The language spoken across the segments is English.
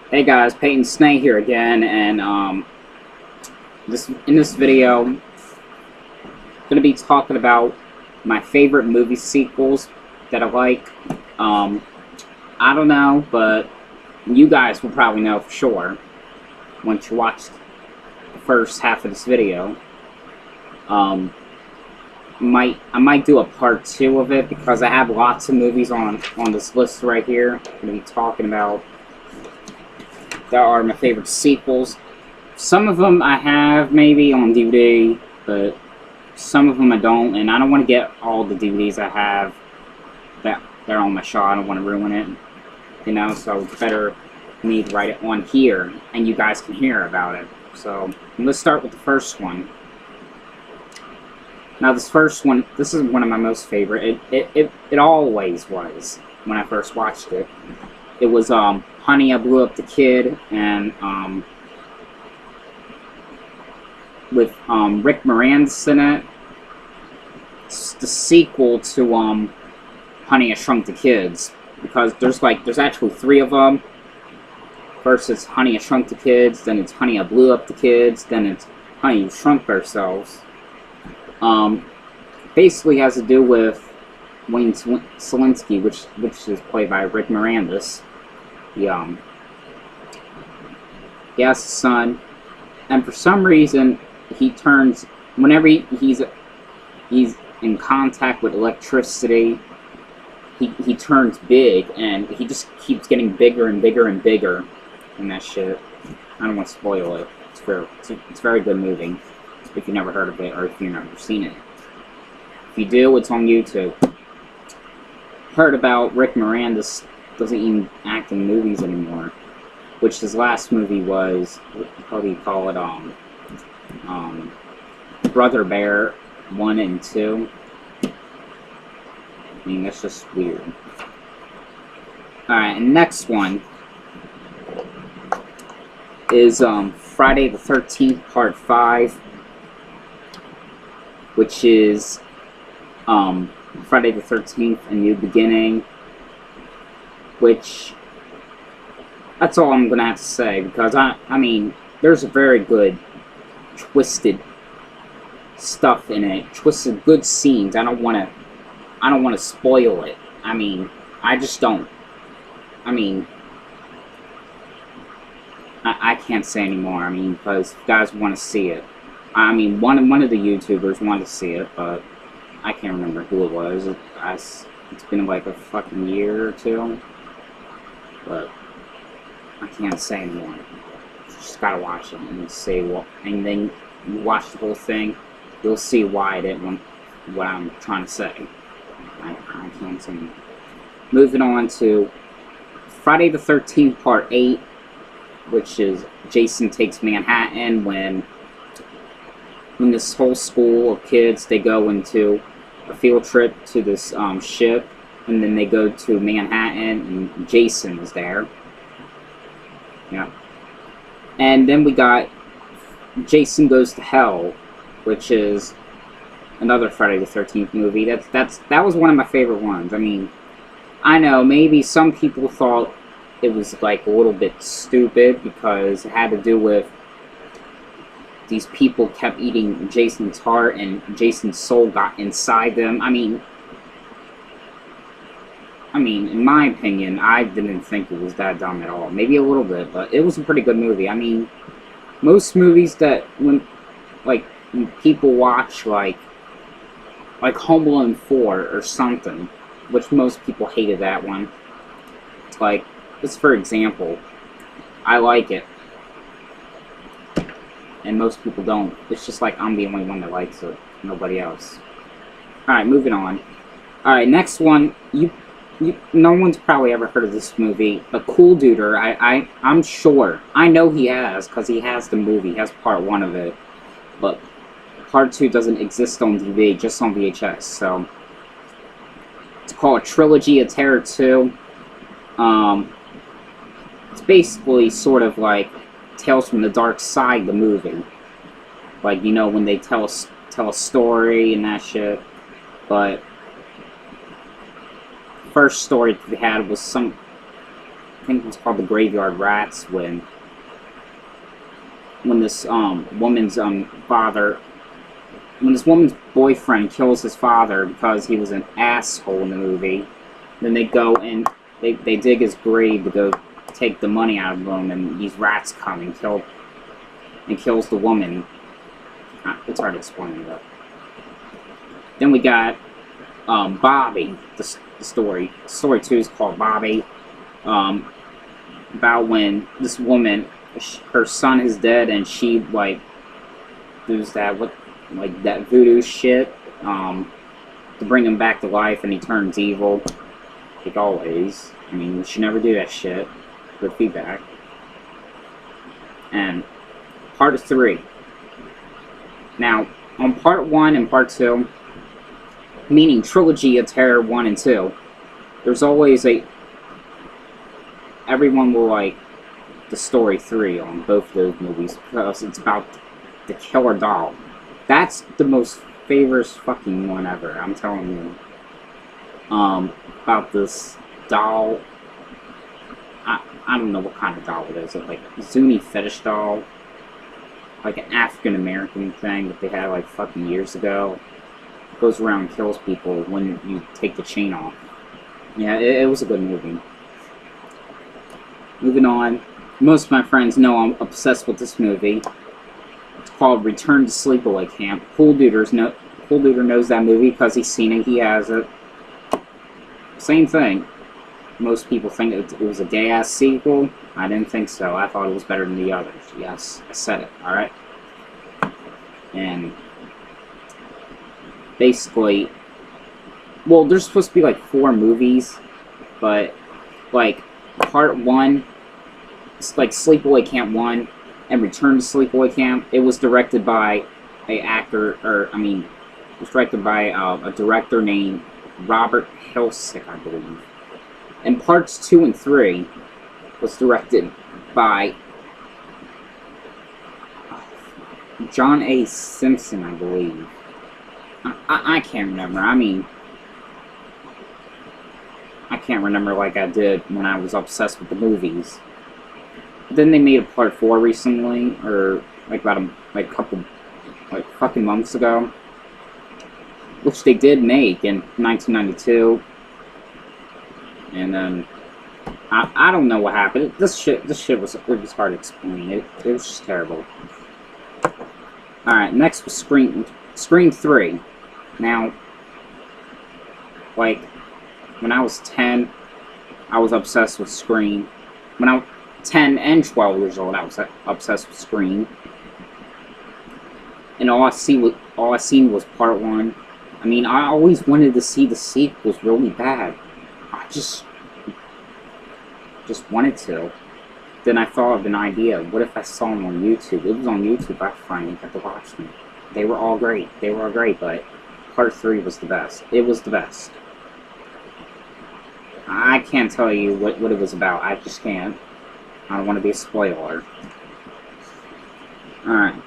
Hey guys, Peyton Snay here again, and in this video, I'm gonna be talking about my favorite movie sequels that I like. I don't know, but you guys will probably know for sure once you watch the first half of this video. I might do a part 2 of it because I have lots of movies on this list right here. I'm gonna be talking about that are my favorite sequels. Some of them I have maybe on DVD, but some of them I don't, and I don't want to get all the DVDs I have that they're on my shelf. I don't want to ruin it, you know, so it's better for me to write it on here, and you guys can hear about it. So, let's start with the first one. Now, this first one, this is one of my most favorite. It always was when I first watched it. It was, Honey, I Blew Up the Kid, and, with, Rick Moranis in it. It's the sequel to, Honey, I Shrunk the Kids, because there's actually 3 of them. First it's Honey, I Shrunk the Kids, then it's Honey, I Blew Up the Kids, then it's Honey, You Shrunk Ourselves. Basically has to do with Wayne Selinsky, which is played by Rick Moranis. He has a son, and for some reason he turns, whenever he's in contact with electricity, he turns big, and he just keeps getting bigger and bigger and bigger and that shit. I don't want to spoil it. It's a very good movie if you've never heard of it or if you've never seen it. If you do, it's on YouTube. Heard about Rick Moranis doesn't even act in movies anymore, which his last movie was, how do you call it, Brother Bear 1 and 2. I mean, that's just weird. Alright, and next one is Friday the 13th Part 5, which is Friday the 13th, A New Beginning, which, that's all I'm gonna have to say, because I mean, there's a very good twisted stuff in it, twisted good scenes. I don't want to spoil it. I mean, I just don't. I mean, I can't say anymore. I mean, because you guys want to see it. I mean, one of the YouTubers wanted to see it, but I can't remember who it was. It's been like a fucking year or 2. But I can't say anymore. You just gotta watch it and see what, and then you watch the whole thing, you'll see why I didn't want what I'm trying to say. I can't say anymore. Moving on to Friday the 13th Part 8, which is Jason Takes Manhattan, when this whole school of kids, they go into a field trip to this ship, and then they go to Manhattan, and Jason is there. Yeah. And then we got Jason Goes to Hell, which is another Friday the 13th movie. That was one of my favorite ones. I mean, I know maybe some people thought it was like a little bit stupid because it had to do with these people kept eating Jason's heart and Jason's soul got inside them. I mean, in my opinion, I didn't think it was that dumb at all. Maybe a little bit, but it was a pretty good movie. I mean, most movies that when people watch, like Home Alone 4 or something, which most people hated that one. Like, just for example, I like it, and most people don't. It's just like I'm the only one that likes it, nobody else. Alright, moving on. Alright, next one, no one's probably ever heard of this movie, but Cool Duder, I'm sure, I know he has, because he has the movie, he has Part 1 of it, but Part 2 doesn't exist on DVD, just on VHS, so it's called Trilogy of Terror 2. It's basically sort of like Tales from the Dark Side, the movie. Like, you know, when they tell a story and that shit, but first story we had was some think it was called The Graveyard Rats, when this woman's father, when this woman's boyfriend kills his father because he was an asshole in the movie. Then they go and they dig his grave to go take the money out of him, and these rats come and kills the woman. It's hard to explain, but then we got Bobby. The story 2 is called Bobby. About when this woman, her son is dead, and she like does that that voodoo shit to bring him back to life, and he turns evil, like always. I mean, we should never do that shit. Good feedback. And part 3. Now, on part 1 and part 2, meaning Trilogy of Terror 1 and 2, there's always everyone will like the story 3 on both of those movies, because it's about the killer doll. That's the most favorite fucking one ever, I'm telling you. About this doll. I don't know what kind of doll it is. It's like a Zuni fetish doll. Like an African-American thing that they had like fucking years ago. It goes around and kills people when you take the chain off. Yeah, it was a good movie. Moving on. Most of my friends know I'm obsessed with this movie. It's called Return to Sleepaway Camp. Cool Duder knows that movie because he's seen it. He has it. Same thing. Most people think it was a gay-ass sequel. I didn't think so. I thought it was better than the others. Yes, I said it, alright? And basically, well, there's supposed to be like 4 movies, but like part 1, it's like Sleepaway Camp 1 and Return to Sleepaway Camp. It was directed by it was directed by a director named Robert Hilsick, I believe. And parts 2 and 3 was directed by John A. Simpson, I believe. I can't remember. I mean, I can't remember like I did when I was obsessed with the movies. Then they made a part 4 recently, or like about a couple fucking months ago, which they did make in 1992. And then I don't know what happened. This shit was hard to explain. It was just terrible. All right, next was Scream 3. Now, like when I was 10, I was obsessed with Scream. When I was 10 and 12 years old, I was obsessed with Scream. And all I seen was part 1. I mean, I always wanted to see the sequels really bad. I just wanted to. Then I thought of an idea. What if I saw them on YouTube? It was on YouTube. I finally got to watch them. They were all great. They were all great, but part 3 was the best. It was the best. I can't tell you what it was about. I just can't. I don't want to be a spoiler. Alright.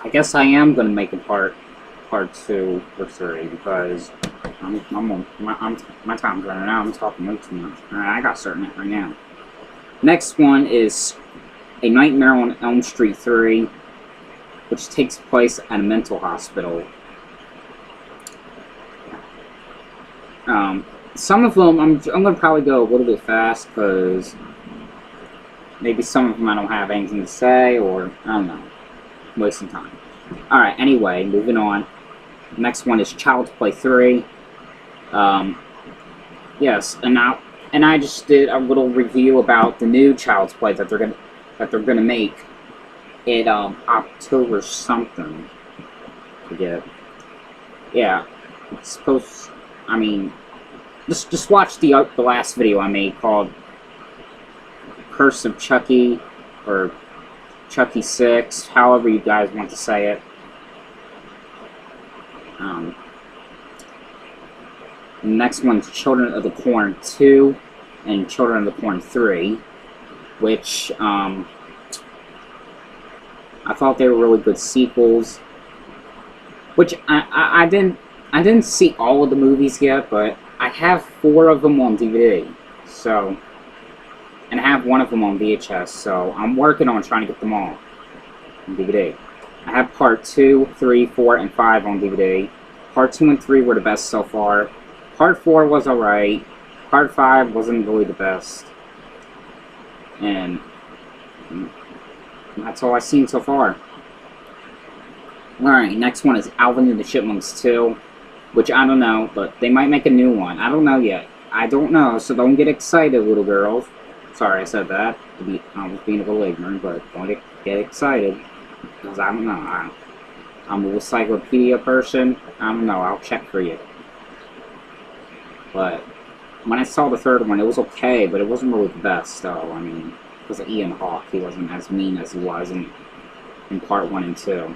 I guess I am going to make a part 2 or 3 because my time's running out. I'm talking way too much. Alright, I got started right now. Next one is A Nightmare on Elm Street 3, which takes place at a mental hospital. Some of them, I'm going to probably go a little bit fast because maybe some of them I don't have anything to say, or I don't know. Wasting time. Alright, anyway, moving on. Next one is Child's Play 3. Yes, and I just did a little review about the new Child's Play that they're gonna make in October something. Forget. Yeah, it's supposed. I mean, just watch the last video I made called Curse of Chucky or Chucky 6, however you guys want to say it. Next one's Children of the Corn 2 and Children of the Corn 3, which I thought they were really good sequels. Which I didn't see all of the movies yet, but I have 4 of them on DVD. So, and I have one of them on VHS, so I'm working on trying to get them all on DVD. I have part 2, 3, 4, and 5 on DVD. Part 2 and 3 were the best so far. Part 4 was alright. Part 5 wasn't really the best. And that's all I've seen so far. Alright, next one is Alvin and the Chipmunks 2, which I don't know, but they might make a new one. I don't know yet. I don't know, so don't get excited, little girls. Sorry I said that. I was being a little ignorant, but don't get excited. Because I don't know. I'm a encyclopedia person. I don't know. I'll check for you. But when I saw the third one, it was okay, but it wasn't really the best, though. I mean, because of Ian Hawke, he wasn't as mean as he was in part 1 and 2.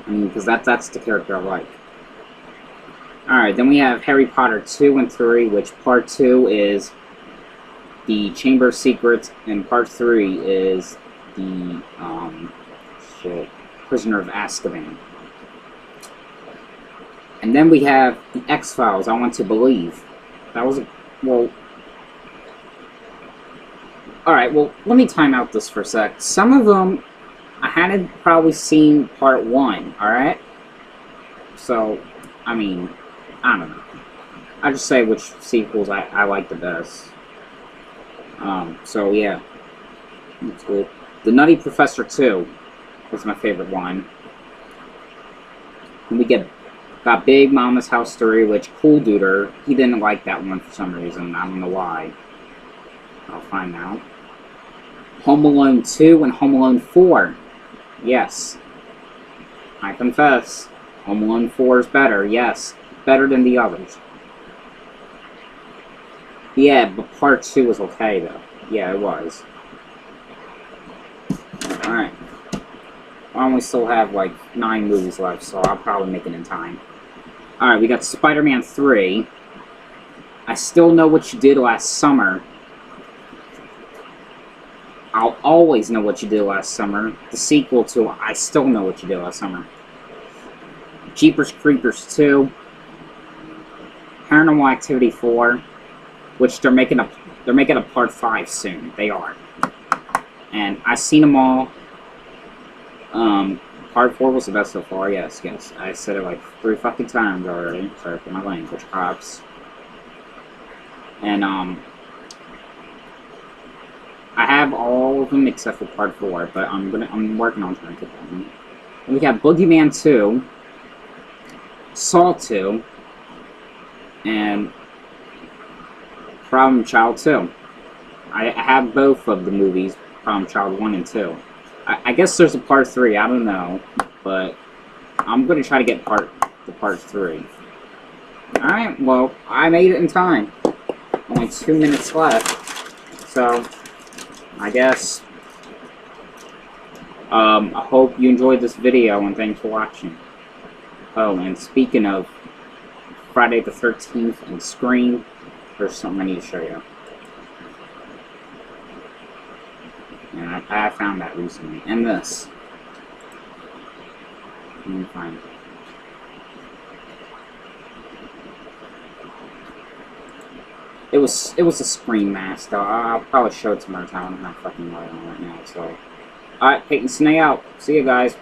I mean, because that's the character I like. Alright, then we have Harry Potter 2 and 3, which part 2 is the Chamber of Secrets, and part 3 is the, Prisoner of Azkaban. And then we have the X-Files, I Want to Believe. That was, well... Alright, well, let me time out this for a sec. Some of them, I hadn't probably seen part 1, alright? So, I mean, I don't know. I'll just say which sequels I like the best. So yeah. That's cool. The Nutty Professor 2 was my favorite one. And we got Big Mama's House 3, which Cool Duder, he didn't like that one for some reason. I don't know why. I'll find out. Home Alone 2 and Home Alone 4. Yes. I confess. Home Alone 4 is better, yes. Better than the others. Yeah, but part 2 was okay, though. Yeah, it was. Alright. I only still have, like, 9 movies left, so I'll probably make it in time. Alright, we got Spider-Man 3. I Still Know What You Did Last Summer. I'll Always Know What You Did Last Summer. The sequel to I Still Know What You Did Last Summer. Jeepers Creepers 2. Paranormal Activity 4. Which they're making a part 5 soon. They are. And I've seen them all. Part 4 was the best so far. Yes. I said it like 3 fucking times already. Sorry for my language, cops. And I have all of them except for part 4, but I'm working on trying to get them. And we got Boogeyman 2, Saw 2, and Problem Child 2. I have both of the movies, Problem Child 1 and 2. I guess there's a part 3, I don't know, but I'm going to try to get the part 3. Alright, well, I made it in time. Only 2 minutes left, so I guess I hope you enjoyed this video, and thanks for watching. Oh, and speaking of Friday the 13th and Scream, there's something I need to show you. And I found that recently. And this. Let me find it. It was a Scream mask, though. I'll probably show it some other time. I'm not fucking light on right now, so. Alright, Peyton Snay out. See you guys.